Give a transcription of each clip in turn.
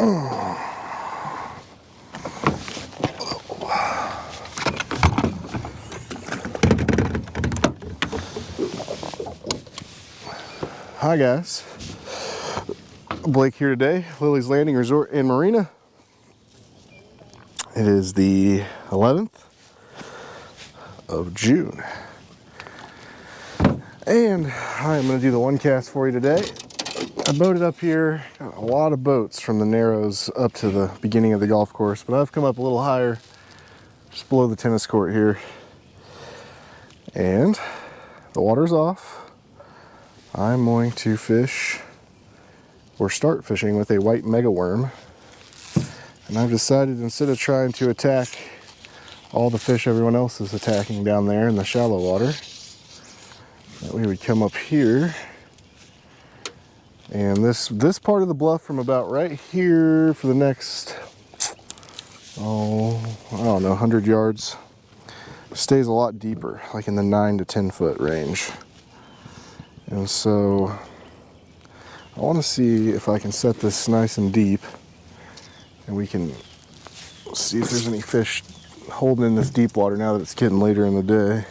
Hi guys, Blake here today, Lilley's Landing Resort in Marina. It is the 11th of June. And I'm going to do the one cast for you today. I boated up here, got a lot of boats from the Narrows up to the beginning of the golf course, but I've come up a little higher, just below the tennis court here. And the water's off. I'm going to fish, or start fishing, with a white mega worm. And I've decided, instead of trying to attack all the fish everyone else is attacking down there in the shallow water, that we would come up here. And this part of the bluff from about right here for the next, I don't know, 100 yards, stays a lot deeper, like in the 9 to 10 foot range. And so I want to see if I can set this nice and deep, and we can see if there's any fish holding in this deep water now that it's getting later in the day.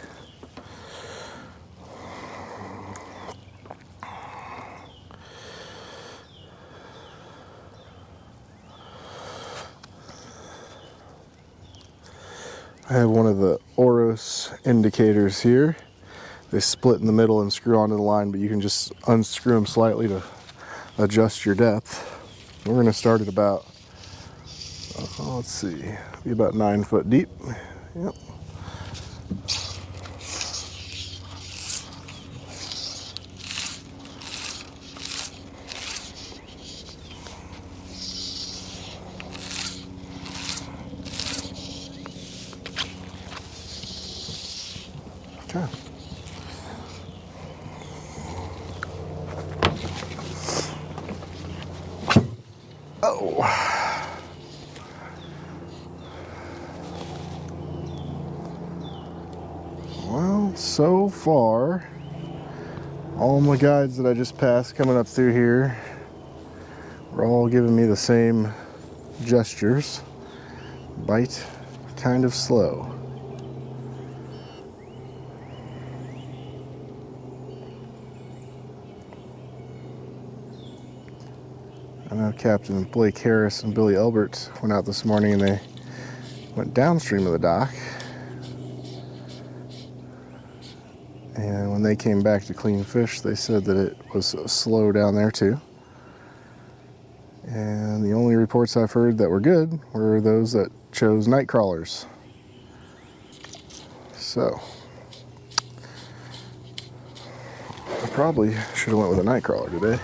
I have one of the Oros indicators here. They split in the middle and screw onto the line, but you can just unscrew them slightly to adjust your depth. We're going to start at about, let's see, be about 9 foot deep. Yep. Okay. Oh. Well, so far, all my guides that I just passed coming up through here were all giving me the same gestures. Bite kind of slow. I know Captain Blake Harris and Billy Elbert went out this morning and they went downstream of the dock. And when they came back to clean fish, they said that it was slow down there too. And the only reports I've heard that were good were those that chose nightcrawlers. So I probably should have went with a nightcrawler today.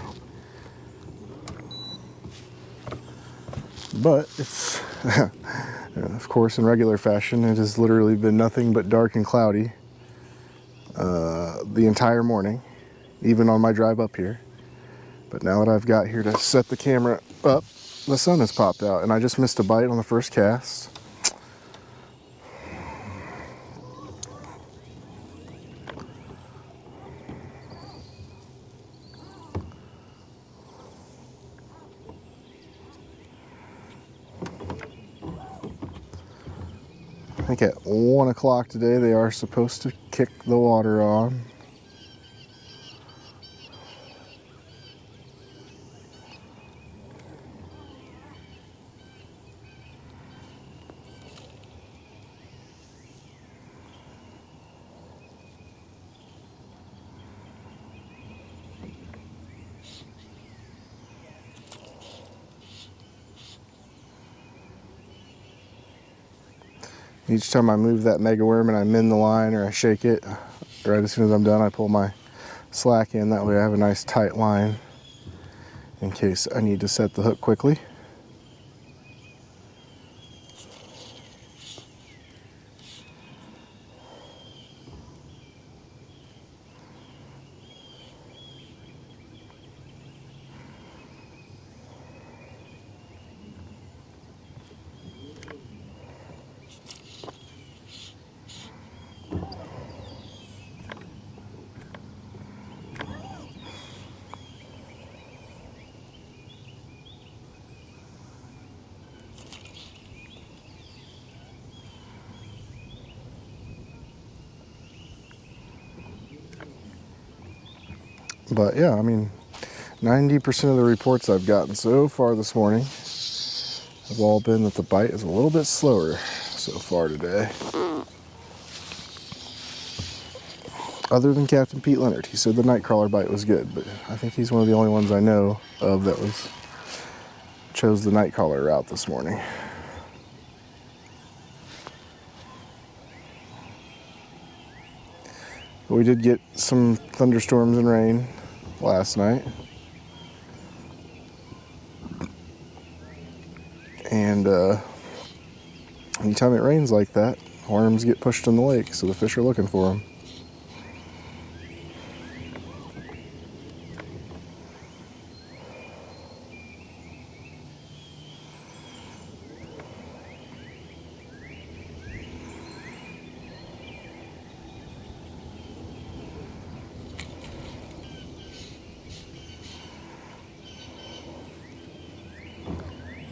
But it's, of course, in regular fashion, it has literally been nothing but dark and cloudy the entire morning, even on my drive up here. But now that I've got here to set the camera up, the sun has popped out, and I just missed a bite on the first cast. I think at 1 o'clock today they are supposed to kick the water on. Each time I move that mega worm and I mend the line or I shake it, right as soon as I'm done, I pull my slack in. That way I have a nice tight line in case I need to set the hook quickly. But yeah, I mean, 90% of the reports I've gotten so far this morning have all been that the bite is a little bit slower so far today. Other than Captain Pete Leonard. He said the nightcrawler bite was good, but I think he's one of the only ones I know of that chose the nightcrawler route this morning. We did get some thunderstorms and rain last night. And anytime it rains like that, worms get pushed in the lake, so the fish are looking for them.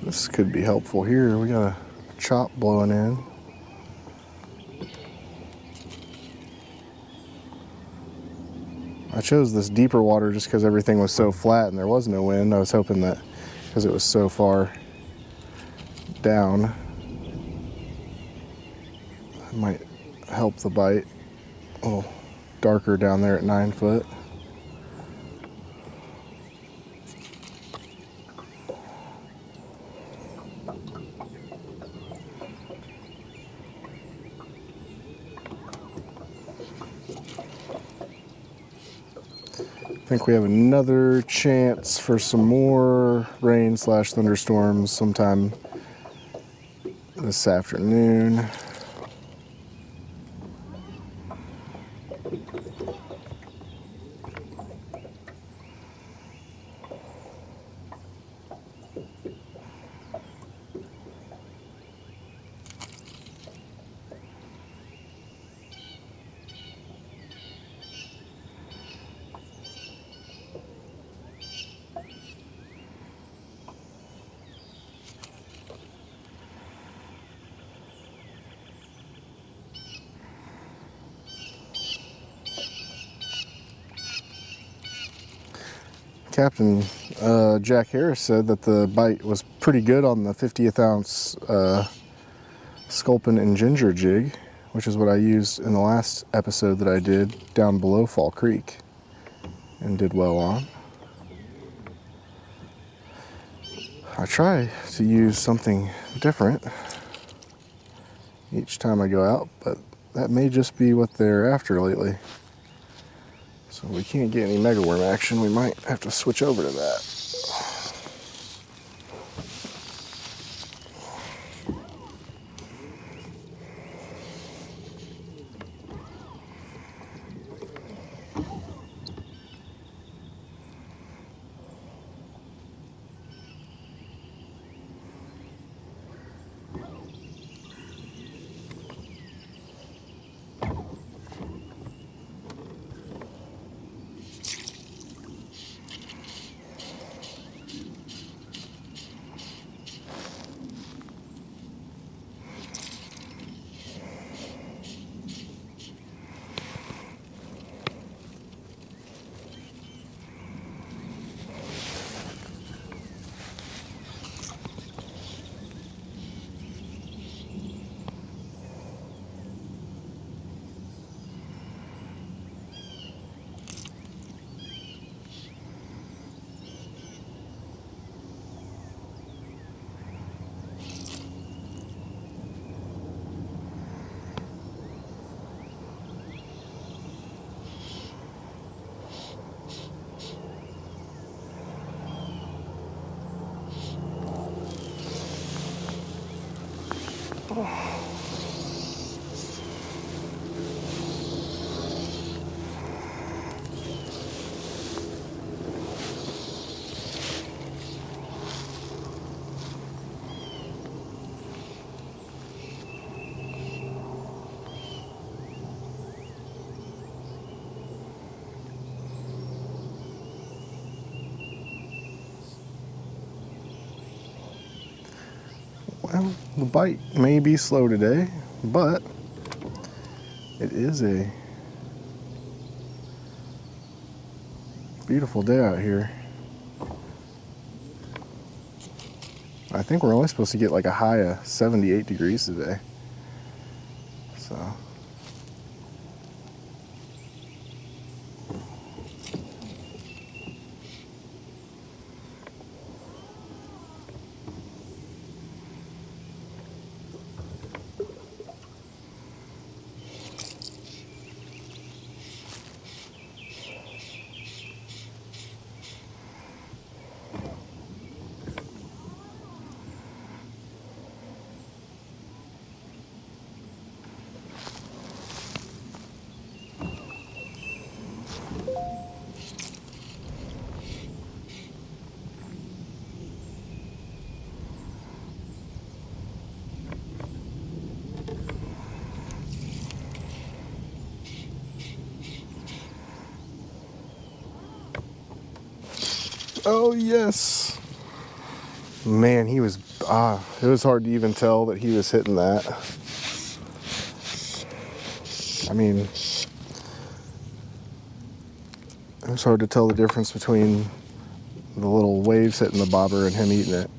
This could be helpful here. We got a chop blowing in. I chose this deeper water just because everything was so flat and there was no wind. I was hoping that because it was so far down, it might help the bite. A little darker down there at 9 foot. I think we have another chance for some more rain / thunderstorms sometime this afternoon. Captain Jack Harris said that the bite was pretty good on the 50th ounce sculpin and ginger jig, which is what I used in the last episode that I did down below Fall Creek and did well on. I try to use something different each time I go out, but that may just be what they're after lately. So we can't get any megaworm action. We might have to switch over to that. Well, the bite may be slow today, but it is a Beautiful day out here. I think we're only supposed to get like a high of 78 degrees today. So. Oh yes. Man, he was, it was hard to even tell that he was hitting that. I mean, it was hard to tell the difference between the little waves hitting the bobber and him eating it.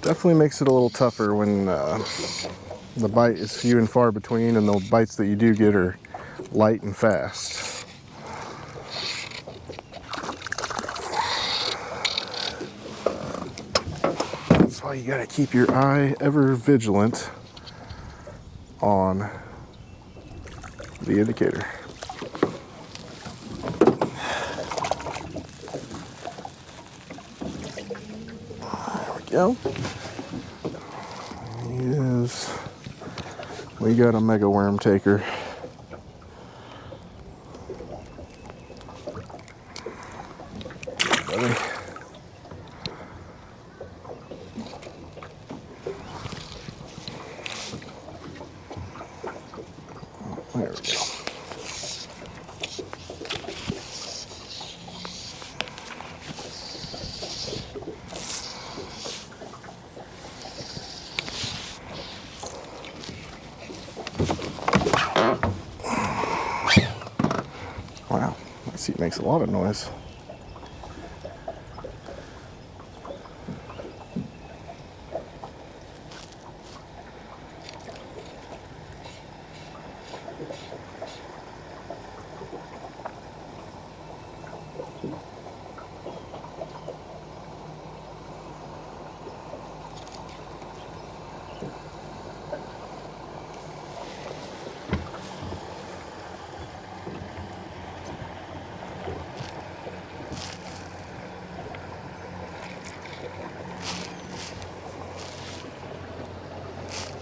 Definitely makes it a little tougher when the bite is few and far between, and the bites that you do get are light and fast. That's why you gotta keep your eye ever vigilant on the indicator. There we go. We got a mega worm taker. Buddy. There we go. Wow, that seat makes a lot of noise.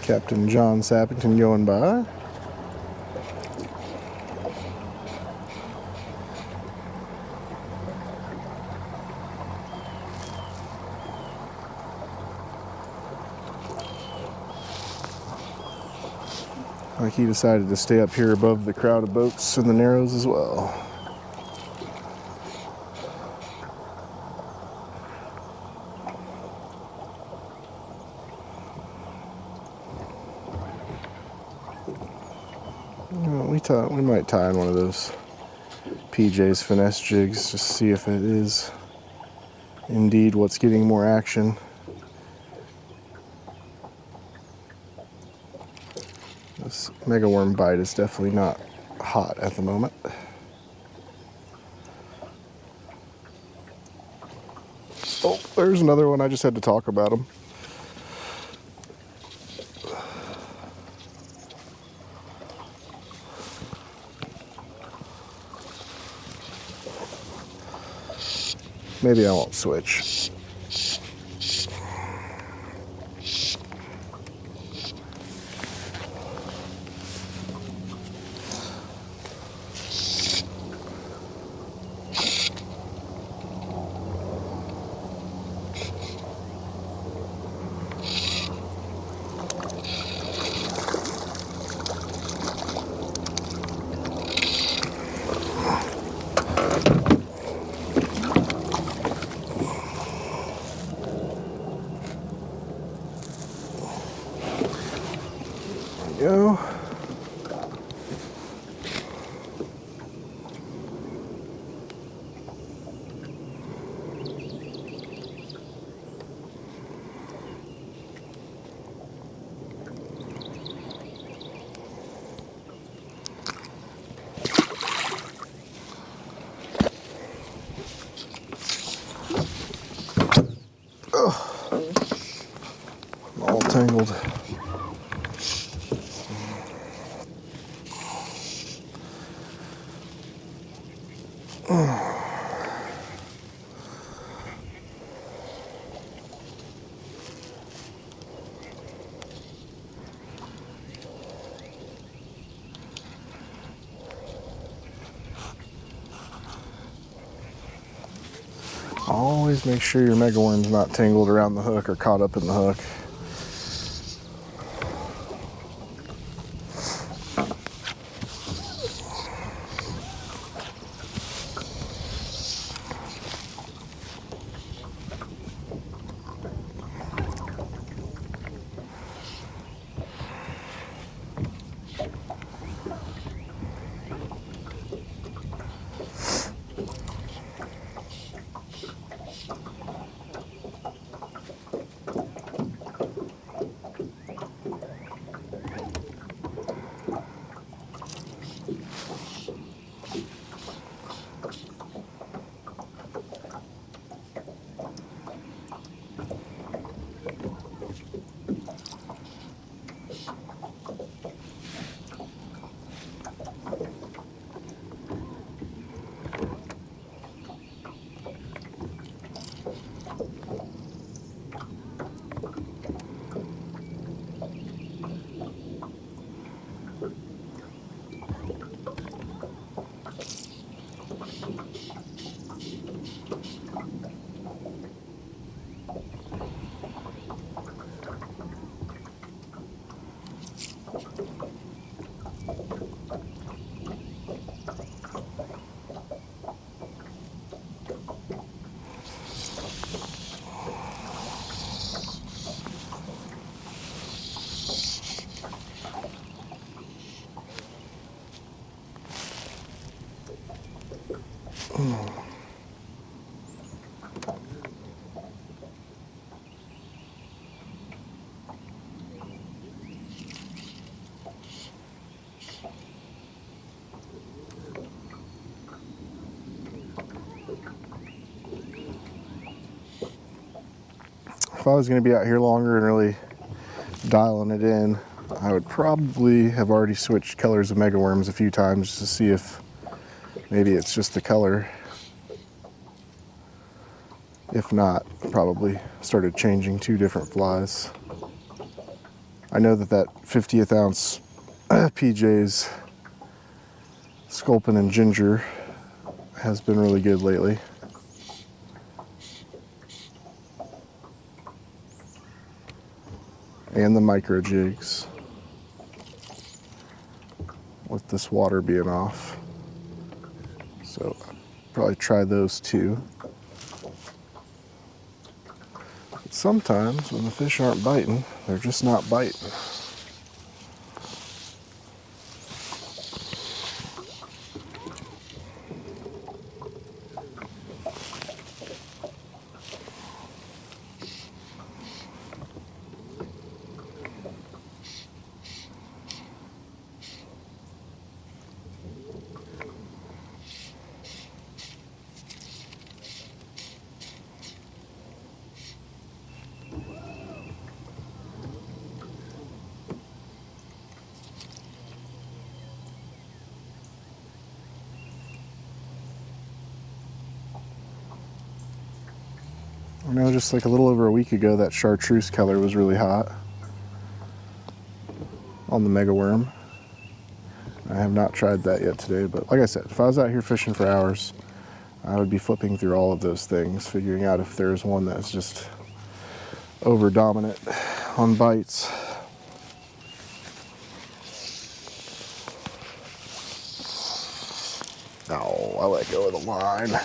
Captain John Sappington going by. Like he decided to stay up here above the crowd of boats in the Narrows as well. We might tie in one of those PJ's finesse jigs just to see if it is indeed what's getting more action. This mega worm bite is definitely not hot at the moment. Oh, there's another one. I just had to talk about him. Maybe I won't switch. tangled. Always make sure your mega worm's not tangled around the hook or caught up in the hook. If I was going to be out here longer and really dialing it in, I would probably have already switched colors of mega worms a few times to see if maybe it's just the color. If not, probably started changing 2 different flies. I know that 50th ounce PJ's Sculpin and Ginger has been really good lately. And the micro jigs, with this water being off. So I'll probably try those too. But sometimes when the fish aren't biting, they're just not biting. I know just like a little over a week ago that chartreuse color was really hot on the mega worm. I have not tried that yet today, but like I said, if I was out here fishing for hours, I would be flipping through all of those things, figuring out if there's one that's just over dominant on bites. Oh, I let go of the line.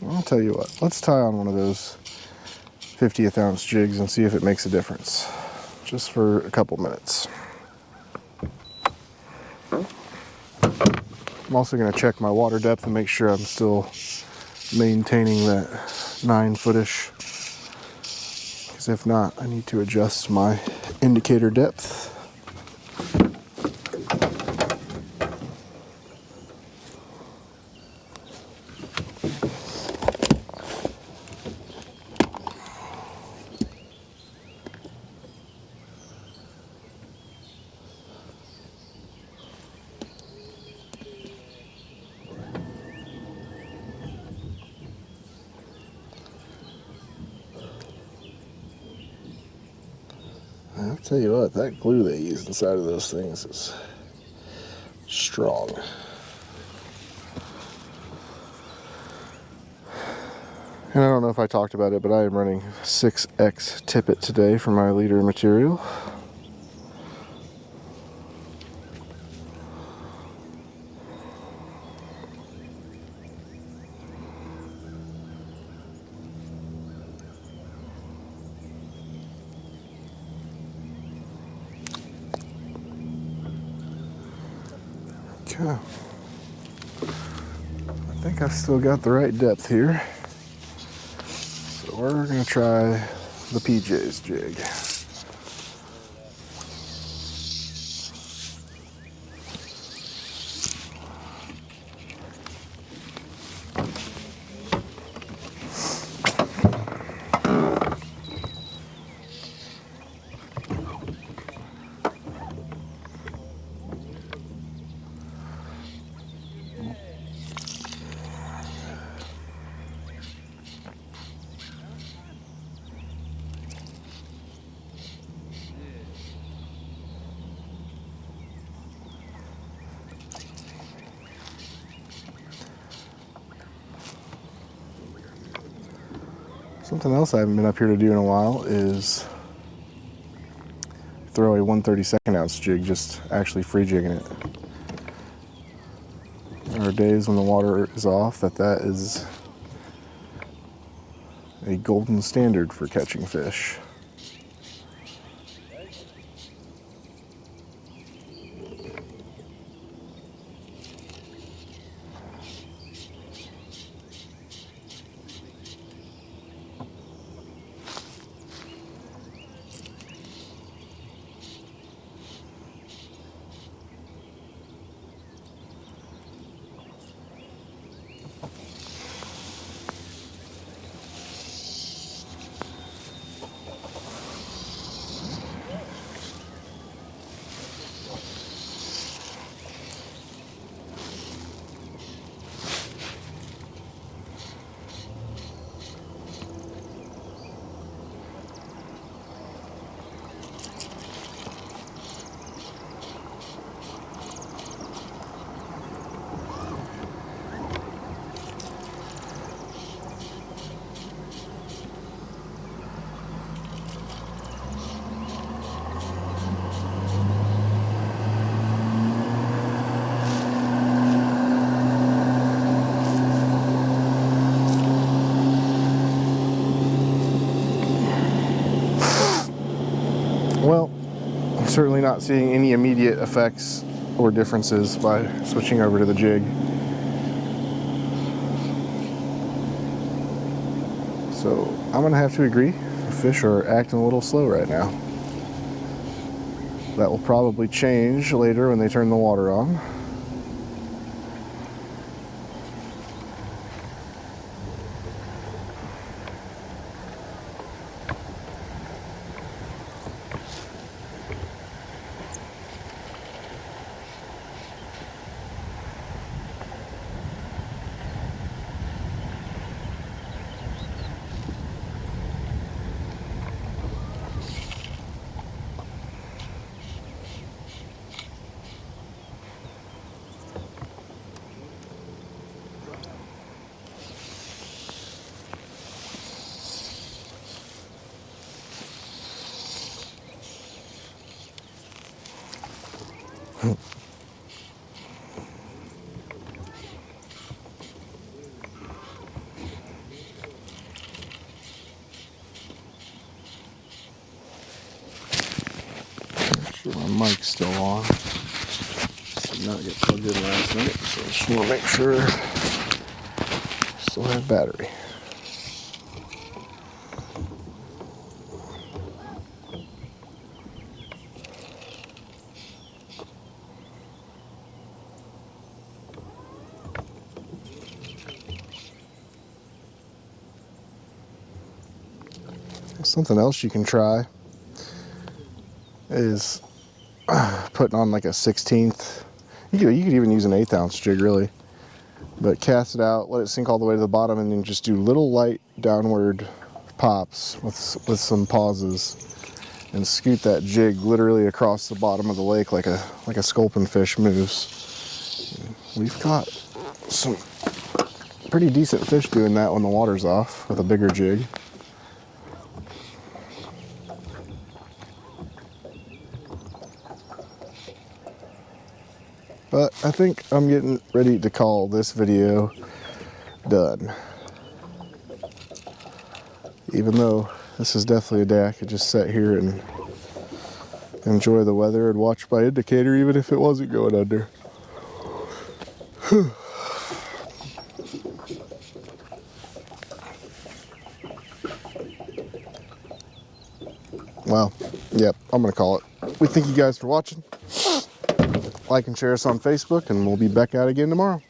I'll tell you what, let's tie on one of those 50th ounce jigs and see if it makes a difference. Just for a couple minutes. I'm also going to check my water depth and make sure I'm still maintaining that 9 footish. Because if not, I need to adjust my indicator depth. I'll tell you what, that glue they use inside of those things is strong. And I don't know if I talked about it, but I am running 6X tippet today for my leader material. Okay. I think I've still got the right depth here. So we're going to try the PJ's jig. Something else I haven't been up here to do in a while is throw a 1/32 ounce jig, just actually free jigging it. There are days when the water is off that is a golden standard for catching fish. Well, I'm certainly not seeing any immediate effects or differences by switching over to the jig. So I'm gonna have to agree, the fish are acting a little slow right now. That will probably change later when they turn the water on. My mic's still on. Did not get plugged in last night, so I just want to make sure I still have battery. Something else you can try is putting on like a 16th. You could even use an 1/8 ounce jig, really. But cast it out, let it sink all the way to the bottom, and then just do little light downward pops with some pauses, and scoot that jig literally across the bottom of the lake like a sculpin fish moose. We've got some pretty decent fish doing that when the water's off with a bigger jig. But I think I'm getting ready to call this video done. Even though this is definitely a day I could just sit here and enjoy the weather and watch my indicator even if it wasn't going under. Well, yep, I'm gonna call it. We thank you guys for watching. Like and share us on Facebook, and we'll be back out again tomorrow.